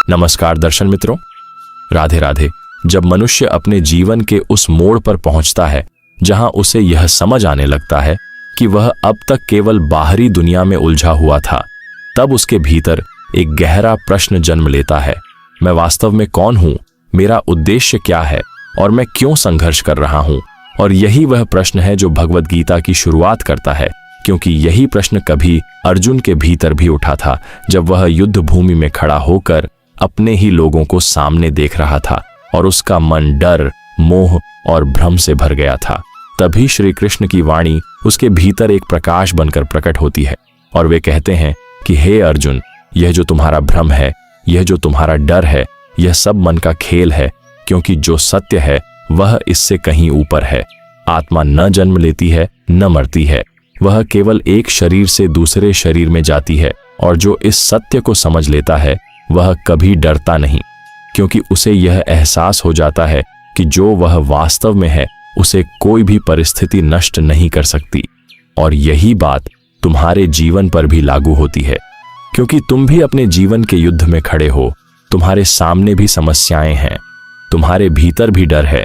नमस्कार दर्शन मित्रों, राधे राधे। जब मनुष्य अपने जीवन के उस मोड़ पर पहुंचता है जहां उसे यह समझ आने लगता है कि वह अब तक केवल बाहरी दुनिया में उलझा हुआ था, तब उसके भीतर एक गहरा प्रश्न जन्म लेता है। मैं वास्तव में कौन हूं? मेरा उद्देश्य क्या है? और मैं क्यों संघर्ष कर रहा हूं? और यही वह प्रश्न है जो भगवद गीता की शुरुआत करता है, क्योंकि यही प्रश्न कभी अर्जुन के भीतर भी उठा था जब वह युद्ध भूमि में खड़ा होकर अपने ही लोगों को सामने देख रहा था और उसका मन डर, मोह और भ्रम से भर गया था। तभी श्री कृष्ण की वाणी उसके भीतर एक प्रकाश बनकर प्रकट होती है और वे कहते हैं कि हे अर्जुन, यह जो तुम्हारा भ्रम है, यह जो तुम्हारा डर है, यह सब मन का खेल है, क्योंकि जो सत्य है वह इससे कहीं ऊपर है। आत्मा न जन्म लेती है न मरती है, वह केवल एक शरीर से दूसरे शरीर में जाती है। और जो इस सत्य को समझ लेता है वह कभी डरता नहीं, क्योंकि उसे यह एहसास हो जाता है कि जो वह वास्तव में है उसे कोई भी परिस्थिति नष्ट नहीं कर सकती। और यही बात तुम्हारे जीवन पर भी लागू होती है, क्योंकि तुम भी अपने जीवन के युद्ध में खड़े हो। तुम्हारे सामने भी समस्याएं हैं, तुम्हारे भीतर भी डर है,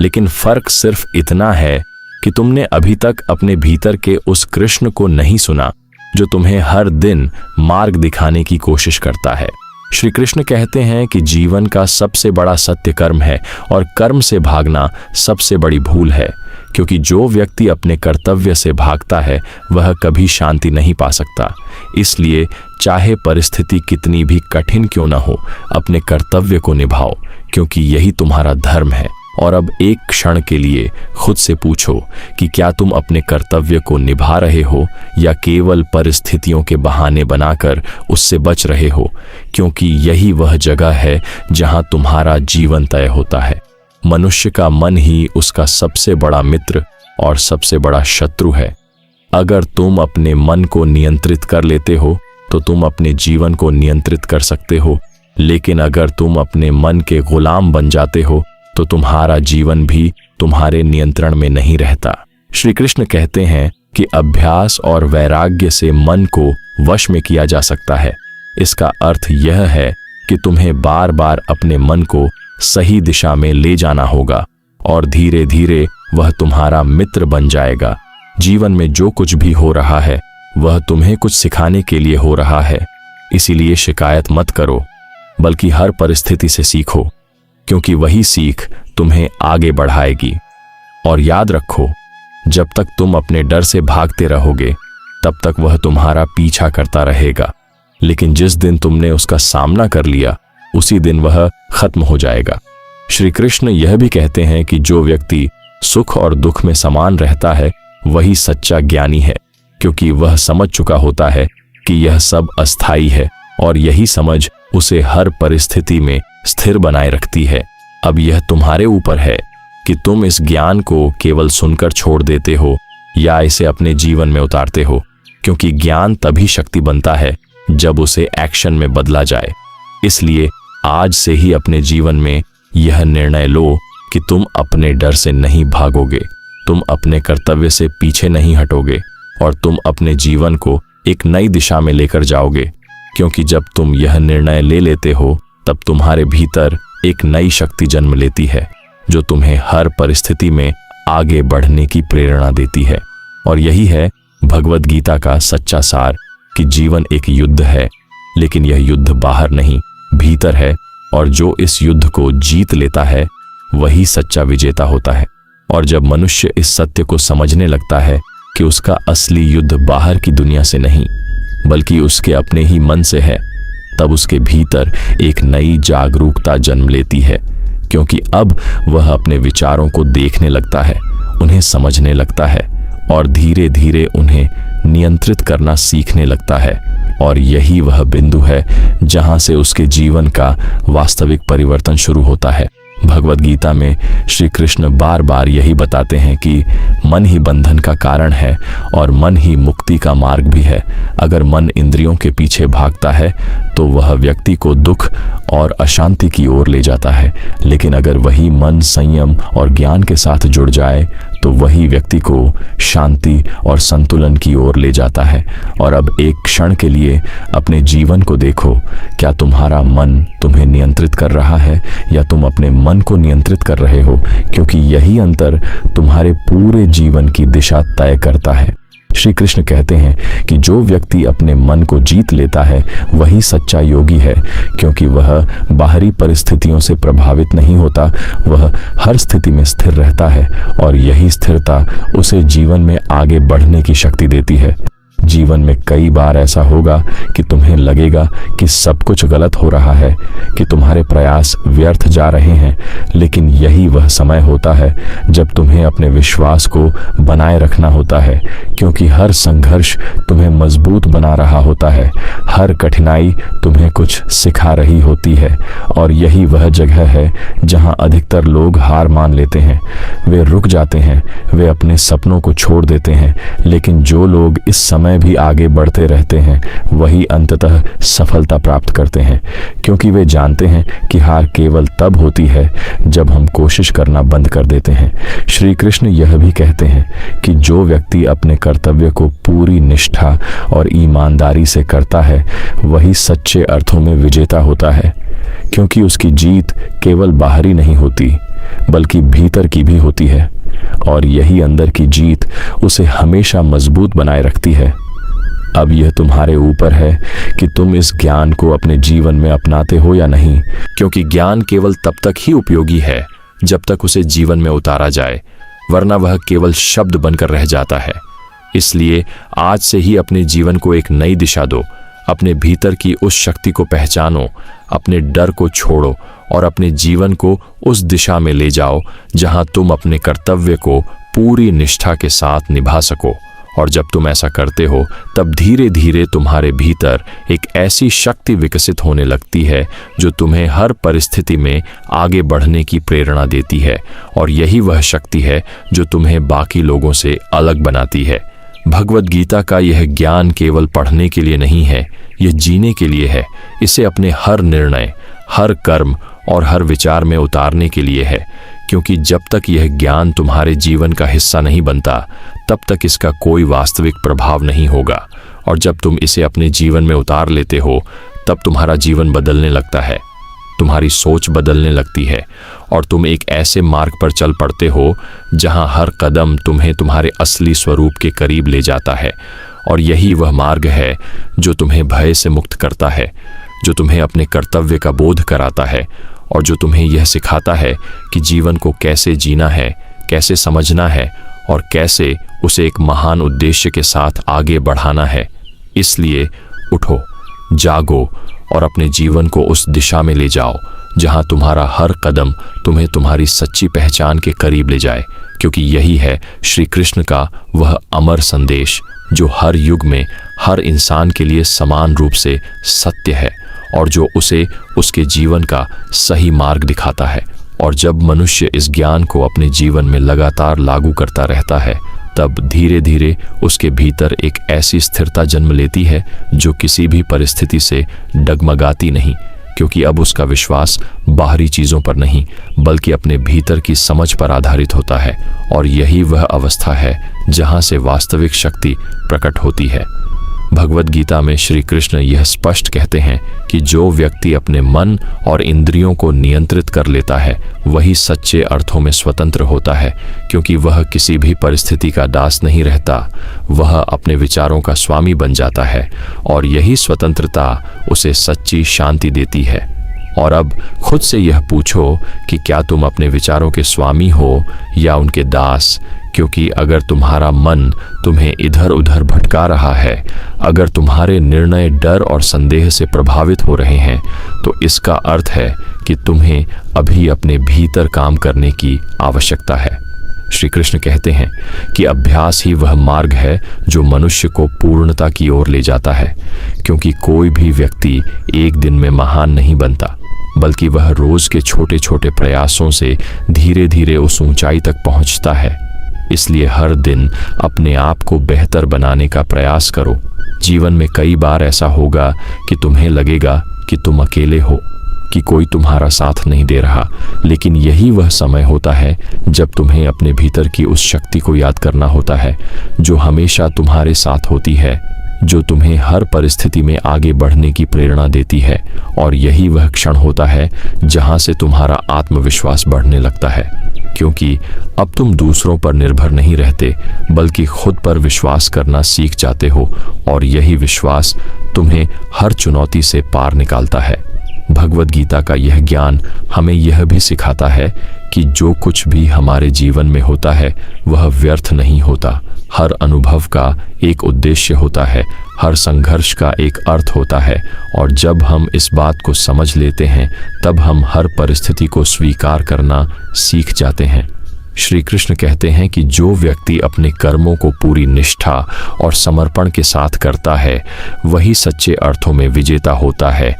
लेकिन फर्क सिर्फ इतना है कि तुमने अभी तक अपने भीतर के उस कृष्ण को नहीं सुना जो तुम्हें हर दिन मार्ग दिखाने की कोशिश करता है। श्री कृष्ण कहते हैं कि जीवन का सबसे बड़ा सत्य कर्म है और कर्म से भागना सबसे बड़ी भूल है, क्योंकि जो व्यक्ति अपने कर्तव्य से भागता है वह कभी शांति नहीं पा सकता। इसलिए चाहे परिस्थिति कितनी भी कठिन क्यों न हो, अपने कर्तव्य को निभाओ, क्योंकि यही तुम्हारा धर्म है। और अब एक क्षण के लिए खुद से पूछो कि क्या तुम अपने कर्तव्य को निभा रहे हो या केवल परिस्थितियों के बहाने बनाकर उससे बच रहे हो, क्योंकि यही वह जगह है जहां तुम्हारा जीवन तय होता है। मनुष्य का मन ही उसका सबसे बड़ा मित्र और सबसे बड़ा शत्रु है। अगर तुम अपने मन को नियंत्रित कर लेते हो तो तुम अपने जीवन को नियंत्रित कर सकते हो, लेकिन अगर तुम अपने मन के गुलाम बन जाते हो तो तुम्हारा जीवन भी तुम्हारे नियंत्रण में नहीं रहता। श्री कृष्ण कहते हैं कि अभ्यास और वैराग्य से मन को वश में किया जा सकता है। इसका अर्थ यह है कि तुम्हें बार बार अपने मन को सही दिशा में ले जाना होगा और धीरे धीरे वह तुम्हारा मित्र बन जाएगा। जीवन में जो कुछ भी हो रहा है वह तुम्हें कुछ सिखाने के लिए हो रहा है, इसीलिए शिकायत मत करो, बल्कि हर परिस्थिति से सीखो, क्योंकि वही सीख तुम्हें आगे बढ़ाएगी। और याद रखो, जब तक तुम अपने डर से भागते रहोगे तब तक वह तुम्हारा पीछा करता रहेगा, लेकिन जिस दिन तुमने उसका सामना कर लिया उसी दिन वह खत्म हो जाएगा। श्री कृष्ण यह भी कहते हैं कि जो व्यक्ति सुख और दुख में समान रहता है वही सच्चा ज्ञानी है, क्योंकि वह समझ चुका होता है कि यह सब अस्थाई है और यही समझ उसे हर परिस्थिति में स्थिर बनाए रखती है। अब यह तुम्हारे ऊपर है कि तुम इस ज्ञान को केवल सुनकर छोड़ देते हो या इसे अपने जीवन में उतारते हो, क्योंकि ज्ञान तभी शक्ति बनता है जब उसे एक्शन में बदला जाए। इसलिए आज से ही अपने जीवन में यह निर्णय लो कि तुम अपने डर से नहीं भागोगे, तुम अपने कर्तव्य से पीछे नहीं हटोगे और तुम अपने जीवन को एक नई दिशा में लेकर जाओगे, क्योंकि जब तुम यह निर्णय ले लेते हो तब तुम्हारे भीतर एक नई शक्ति जन्म लेती है जो तुम्हें हर परिस्थिति में आगे बढ़ने की प्रेरणा देती है। और यही है भगवद गीता का सच्चा सार कि जीवन एक युद्ध है, लेकिन यह युद्ध बाहर नहीं भीतर है, और जो इस युद्ध को जीत लेता है वही सच्चा विजेता होता है। और जब मनुष्य इस सत्य को समझने लगता है कि उसका असली युद्ध बाहर की दुनिया से नहीं बल्कि उसके अपने ही मन से है, तब उसके भीतर एक नई जागरूकता जन्म लेती है, क्योंकि अब वह अपने विचारों को देखने लगता है, उन्हें समझने लगता है और धीरे धीरे उन्हें नियंत्रित करना सीखने लगता है। और यही वह बिंदु है जहां से उसके जीवन का वास्तविक परिवर्तन शुरू होता है। भगवद गीता में श्री कृष्ण बार बार यही बताते हैं कि मन ही बंधन का कारण है और मन ही मुक्ति का मार्ग भी है। अगर मन इंद्रियों के पीछे भागता है तो वह व्यक्ति को दुख और अशांति की ओर ले जाता है, लेकिन अगर वही मन संयम और ज्ञान के साथ जुड़ जाए तो वही व्यक्ति को शांति और संतुलन की ओर ले जाता है। और अब एक क्षण के लिए अपने जीवन को देखो, क्या तुम्हारा मन तुम्हें नियंत्रित कर रहा है या तुम अपने मन को नियंत्रित कर रहे हो? क्योंकि यही अंतर तुम्हारे पूरे जीवन की दिशा तय करता है। श्री कृष्ण कहते हैं कि जो व्यक्ति अपने मन को जीत लेता है वही सच्चा योगी है, क्योंकि वह बाहरी परिस्थितियों से प्रभावित नहीं होता, वह हर स्थिति में स्थिर रहता है और यही स्थिरता उसे जीवन में आगे बढ़ने की शक्ति देती है। जीवन में कई बार ऐसा होगा कि तुम्हें लगेगा कि सब कुछ गलत हो रहा है, कि तुम्हारे प्रयास व्यर्थ जा रहे हैं, लेकिन यही वह समय होता है जब तुम्हें अपने विश्वास को बनाए रखना होता है, क्योंकि हर संघर्ष तुम्हें मजबूत बना रहा होता है, हर कठिनाई तुम्हें कुछ सिखा रही होती है। और यही वह जगह है जहां अधिकतर लोग हार मान लेते हैं, वे रुक जाते हैं, वे अपने सपनों को छोड़ देते हैं। लेकिन जो लोग इस समय भी आगे बढ़ते रहते हैं वही अंततः सफलता प्राप्त करते हैं, क्योंकि वे जानते हैं कि हार केवल तब होती है जब हम कोशिश करना बंद कर देते हैं। श्री कृष्ण यह भी कहते हैं कि जो व्यक्ति अपने कर्तव्य को पूरी निष्ठा और ईमानदारी से करता है वही सच्चे अर्थों में विजेता होता है, क्योंकि उसकी जीत केवल बाहरी नहीं होती बल्कि भीतर की भी होती है, और यही अंदर की जीत उसे हमेशा मजबूत बनाए रखती है। अब यह तुम्हारे ऊपर है कि तुम इस ज्ञान को अपने जीवन में अपनाते हो या नहीं, क्योंकि ज्ञान केवल तब तक ही उपयोगी है जब तक उसे जीवन में उतारा जाए, वरना वह केवल शब्द बनकर रह जाता है। इसलिए आज से ही अपने जीवन को एक नई दिशा दो, अपने भीतर की उस शक्ति को पहचानो, अपने डर को छोड़ो और अपने जीवन को उस दिशा में ले जाओ जहां तुम अपने कर्तव्य को पूरी निष्ठा के साथ निभा सको। और जब तुम ऐसा करते हो तब धीरे धीरे तुम्हारे भीतर एक ऐसी शक्ति विकसित होने लगती है जो तुम्हें हर परिस्थिति में आगे बढ़ने की प्रेरणा देती है, और यही वह शक्ति है जो तुम्हें बाकी लोगों से अलग बनाती है। भगवद गीता का यह ज्ञान केवल पढ़ने के लिए नहीं है, यह जीने के लिए है। इसे अपने हर निर्णय, हर कर्म और हर विचार में उतारने के लिए है, क्योंकि जब तक यह ज्ञान तुम्हारे जीवन का हिस्सा नहीं बनता तब तक इसका कोई वास्तविक प्रभाव नहीं होगा। और जब तुम इसे अपने जीवन में उतार लेते हो तब तुम्हारा जीवन बदलने लगता है, तुम्हारी सोच बदलने लगती है और तुम एक ऐसे मार्ग पर चल पड़ते हो जहां हर कदम तुम्हें तुम्हारे असली स्वरूप के करीब ले जाता है। और यही वह मार्ग है जो तुम्हें भय से मुक्त करता है, जो तुम्हें अपने कर्तव्य का बोध कराता है और जो तुम्हें यह सिखाता है कि जीवन को कैसे जीना है, कैसे समझना है और कैसे उसे एक महान उद्देश्य के साथ आगे बढ़ाना है। इसलिए उठो, जागो और अपने जीवन को उस दिशा में ले जाओ जहां तुम्हारा हर कदम तुम्हें तुम्हारी सच्ची पहचान के करीब ले जाए, क्योंकि यही है श्री कृष्ण का वह अमर संदेश जो हर युग में हर इंसान के लिए समान रूप से सत्य है और जो उसे उसके जीवन का सही मार्ग दिखाता है। और जब मनुष्य इस ज्ञान को अपने जीवन में लगातार लागू करता रहता है तब धीरे धीरे उसके भीतर एक ऐसी स्थिरता जन्म लेती है जो किसी भी परिस्थिति से डगमगाती नहीं, क्योंकि अब उसका विश्वास बाहरी चीज़ों पर नहीं बल्कि अपने भीतर की समझ पर आधारित होता है। और यही वह अवस्था है जहां से वास्तविक शक्ति प्रकट होती है। भगवद गीता में श्री कृष्ण यह स्पष्ट कहते हैं कि जो व्यक्ति अपने मन और इंद्रियों को नियंत्रित कर लेता है वही सच्चे अर्थों में स्वतंत्र होता है, क्योंकि वह किसी भी परिस्थिति का दास नहीं रहता, वह अपने विचारों का स्वामी बन जाता है और यही स्वतंत्रता उसे सच्ची शांति देती है। और अब खुद से यह पूछो कि क्या तुम अपने विचारों के स्वामी हो या उनके दास, क्योंकि अगर तुम्हारा मन तुम्हें इधर उधर भटका रहा है, अगर तुम्हारे निर्णय डर और संदेह से प्रभावित हो रहे हैं, तो इसका अर्थ है कि तुम्हें अभी अपने भीतर काम करने की आवश्यकता है। श्री कृष्ण कहते हैं कि अभ्यास ही वह मार्ग है जो मनुष्य को पूर्णता की ओर ले जाता है, क्योंकि कोई भी व्यक्ति एक दिन में महान नहीं बनता, बल्कि वह रोज के छोटे छोटे प्रयासों से धीरे धीरे उस ऊंचाई तक पहुंचता है। इसलिए हर दिन अपने आप को बेहतर बनाने का प्रयास करो। जीवन में कई बार ऐसा होगा कि तुम्हें लगेगा कि तुम अकेले हो, कि कोई तुम्हारा साथ नहीं दे रहा, लेकिन यही वह समय होता है जब तुम्हें अपने भीतर की उस शक्ति को याद करना होता है जो हमेशा तुम्हारे साथ होती है, जो तुम्हें हर परिस्थिति में आगे बढ़ने की प्रेरणा देती है। और यही वह क्षण होता है जहां से तुम्हारा आत्मविश्वास बढ़ने लगता है, क्योंकि अब तुम दूसरों पर निर्भर नहीं रहते बल्कि खुद पर विश्वास करना सीख जाते हो, और यही विश्वास तुम्हें हर चुनौती से पार निकालता है। भगवद गीता का यह ज्ञान हमें यह भी सिखाता है कि जो कुछ भी हमारे जीवन में होता है वह व्यर्थ नहीं होता। हर अनुभव का एक उद्देश्य होता है, हर संघर्ष का एक अर्थ होता है, और जब हम इस बात को समझ लेते हैं तब हम हर परिस्थिति को स्वीकार करना सीख जाते हैं। श्री कृष्ण कहते हैं कि जो व्यक्ति अपने कर्मों को पूरी निष्ठा और समर्पण के साथ करता है वही सच्चे अर्थों में विजेता होता है,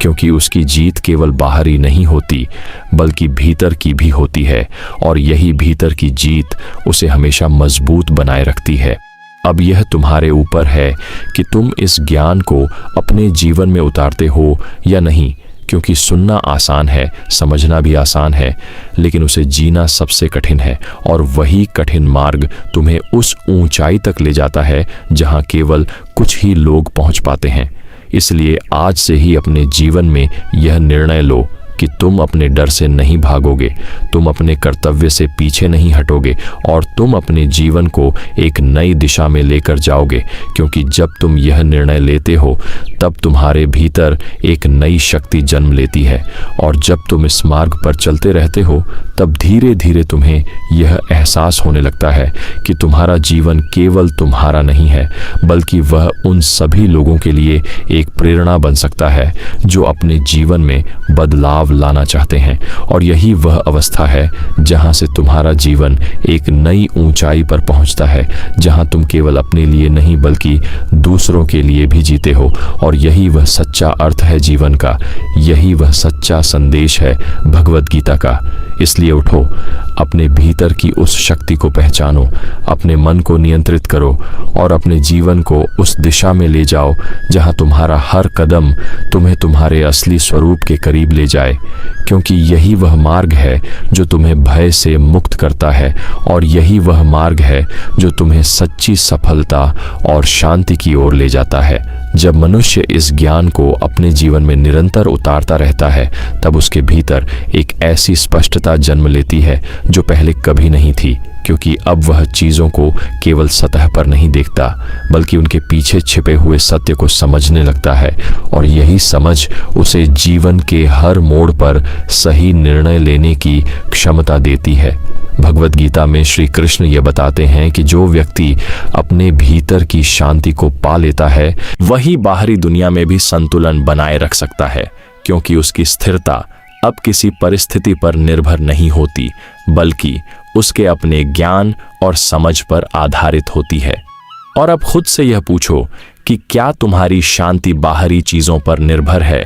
क्योंकि उसकी जीत केवल बाहरी नहीं होती बल्कि भीतर की भी होती है, और यही भीतर की जीत उसे हमेशा मजबूत बनाए रखती है। अब यह तुम्हारे ऊपर है कि तुम इस ज्ञान को अपने जीवन में उतारते हो या नहीं, क्योंकि सुनना आसान है, समझना भी आसान है, लेकिन उसे जीना सबसे कठिन है, और वही कठिन मार्ग तुम्हें उस ऊंचाई तक ले जाता है जहां केवल कुछ ही लोग पहुंच पाते हैं। इसलिए आज से ही अपने जीवन में यह निर्णय लो कि तुम अपने डर से नहीं भागोगे, तुम अपने कर्तव्य से पीछे नहीं हटोगे, और तुम अपने जीवन को एक नई दिशा में लेकर जाओगे, क्योंकि जब तुम यह निर्णय लेते हो तब तुम्हारे भीतर एक नई शक्ति जन्म लेती है, और जब तुम इस मार्ग पर चलते रहते हो तब धीरे धीरे तुम्हें यह एहसास होने लगता है कि तुम्हारा जीवन केवल तुम्हारा नहीं है बल्कि वह उन सभी लोगों के लिए एक प्रेरणा बन सकता है जो अपने जीवन में बदलाव लाना चाहते हैं। और यही वह अवस्था है जहां से तुम्हारा जीवन एक नई ऊंचाई पर पहुंचता है, जहां तुम केवल अपने लिए नहीं बल्कि दूसरों के लिए भी जीते हो। और यही वह सच्चा अर्थ है जीवन का, यही वह सच्चा संदेश है भगवद गीता का। इसलिए उठो, अपने भीतर की उस शक्ति को पहचानो, अपने मन को नियंत्रित करो और अपने जीवन को उस दिशा में ले जाओ जहां तुम्हारा हर कदम तुम्हें तुम्हारे असली स्वरूप के करीब ले जाए, क्योंकि यही वह मार्ग है जो तुम्हें भय से मुक्त करता है, और यही वह मार्ग है जो तुम्हें सच्ची सफलता और शांति की ओर ले जाता है। जब मनुष्य इस ज्ञान को अपने जीवन में निरंतर उतारता रहता है तब उसके भीतर एक ऐसी स्पष्टता जन्म लेती है जो पहले कभी नहीं थी, क्योंकि अब वह चीज़ों को केवल सतह पर नहीं देखता बल्कि उनके पीछे छिपे हुए सत्य को समझने लगता है, और यही समझ उसे जीवन के हर मोड़ पर सही निर्णय लेने की क्षमता देती है। भगवद गीता में श्री कृष्ण ये बताते हैं कि जो व्यक्ति अपने भीतर की शांति को पा लेता है वही बाहरी दुनिया में भी संतुलन बनाए रख सकता है, क्योंकि उसकी स्थिरता अब किसी परिस्थिति पर निर्भर नहीं होती बल्कि उसके अपने ज्ञान और समझ पर आधारित होती है। और अब खुद से यह पूछो कि क्या तुम्हारी शांति बाहरी चीजों पर निर्भर है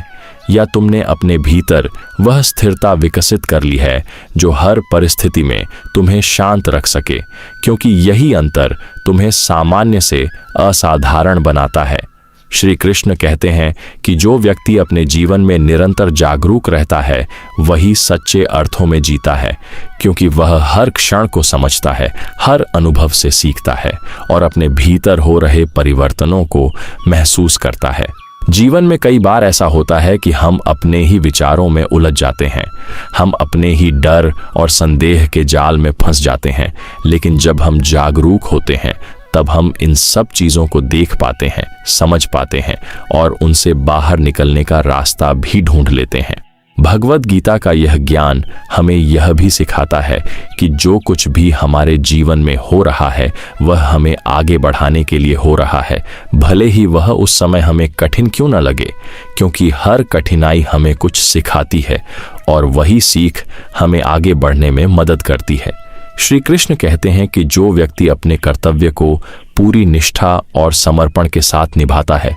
या तुमने अपने भीतर वह स्थिरता विकसित कर ली है जो हर परिस्थिति में तुम्हें शांत रख सके, क्योंकि यही अंतर तुम्हें सामान्य से असाधारण बनाता है। श्री कृष्ण कहते हैं कि जो व्यक्ति अपने जीवन में निरंतर जागरूक रहता है वही सच्चे अर्थों में जीता है, क्योंकि वह हर क्षण को समझता है, हर अनुभव से सीखता है और अपने भीतर हो रहे परिवर्तनों को महसूस करता है। जीवन में कई बार ऐसा होता है कि हम अपने ही विचारों में उलझ जाते हैं, हम अपने ही डर और संदेह के जाल में फंस जाते हैं, लेकिन जब हम जागरूक होते हैं तब हम इन सब चीज़ों को देख पाते हैं, समझ पाते हैं और उनसे बाहर निकलने का रास्ता भी ढूंढ लेते हैं। भगवद गीता का यह ज्ञान हमें यह भी सिखाता है कि जो कुछ भी हमारे जीवन में हो रहा है वह हमें आगे बढ़ाने के लिए हो रहा है, भले ही वह उस समय हमें कठिन क्यों न लगे, क्योंकि हर कठिनाई हमें कुछ सिखाती है और वही सीख हमें आगे बढ़ने में मदद करती है। श्री कृष्ण कहते हैं कि जो व्यक्ति अपने कर्तव्य को पूरी निष्ठा और समर्पण के साथ निभाता है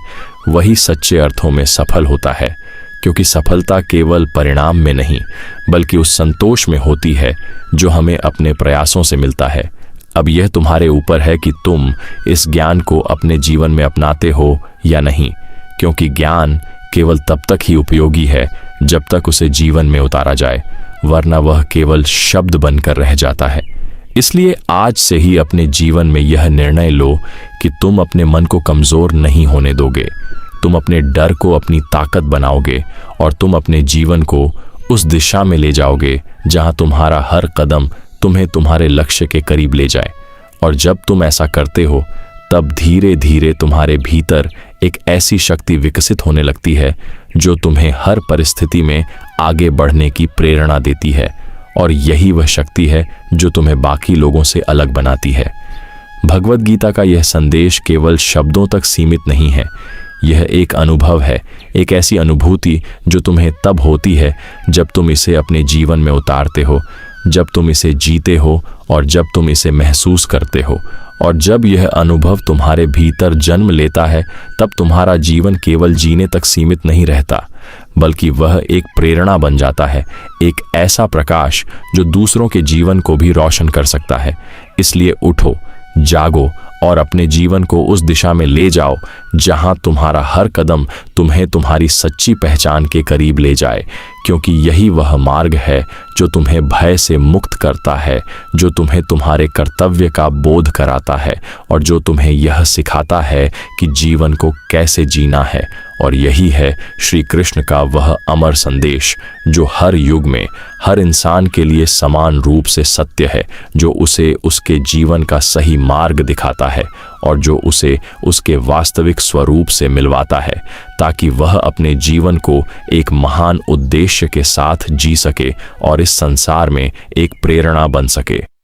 वही सच्चे अर्थों में सफल होता है, क्योंकि सफलता केवल परिणाम में नहीं बल्कि उस संतोष में होती है जो हमें अपने प्रयासों से मिलता है। अब यह तुम्हारे ऊपर है कि तुम इस ज्ञान को अपने जीवन में अपनाते हो या नहीं, क्योंकि ज्ञान केवल तब तक ही उपयोगी है जब तक उसे जीवन में उतारा जाए, वरना वह केवल शब्द बनकर रह जाता है। इसलिए आज से ही अपने जीवन में यह निर्णय लो कि तुम अपने मन को कमजोर नहीं होने दोगे। तुम अपने डर को अपनी ताकत बनाओगे और तुम अपने जीवन को उस दिशा में ले जाओगे जहां तुम्हारा हर कदम तुम्हें तुम्हारे लक्ष्य के करीब ले जाए। और जब तुम ऐसा करते हो, तब धीरे धीरे तुम्हारे भीतर एक ऐसी शक्ति विकसित होने लगती है जो तुम्हें हर परिस्थिति में आगे बढ़ने की प्रेरणा देती है। और यही वह शक्ति है जो तुम्हें बाकी लोगों से अलग बनाती है। भगवद गीता का यह संदेश केवल शब्दों तक सीमित नहीं है। यह एक अनुभव है, एक ऐसी अनुभूति जो तुम्हें तब होती है जब तुम इसे अपने जीवन में उतारते हो, जब तुम इसे जीते हो और जब तुम इसे महसूस करते हो। और जब यह अनुभव तुम्हारे भीतर जन्म लेता है, तब तुम्हारा जीवन केवल जीने तक सीमित नहीं रहता, बल्कि वह एक प्रेरणा बन जाता है, एक ऐसा प्रकाश जो दूसरों के जीवन को भी रोशन कर सकता है। इसलिए उठो, जागो और अपने जीवन को उस दिशा में ले जाओ जहां तुम्हारा हर कदम तुम्हें तुम्हारी सच्ची पहचान के करीब ले जाए, क्योंकि यही वह मार्ग है जो तुम्हें भय से मुक्त करता है, जो तुम्हें तुम्हारे कर्तव्य का बोध कराता है और जो तुम्हें यह सिखाता है कि जीवन को कैसे जीना है। और यही है श्री कृष्ण का वह अमर संदेश जो हर युग में हर इंसान के लिए समान रूप से सत्य है, जो उसे उसके जीवन का सही मार्ग दिखाता है और जो उसे उसके वास्तविक स्वरूप से मिलवाता है, ताकि वह अपने जीवन को एक महान उद्देश्य के साथ जी सके और इस संसार में एक प्रेरणा बन सके।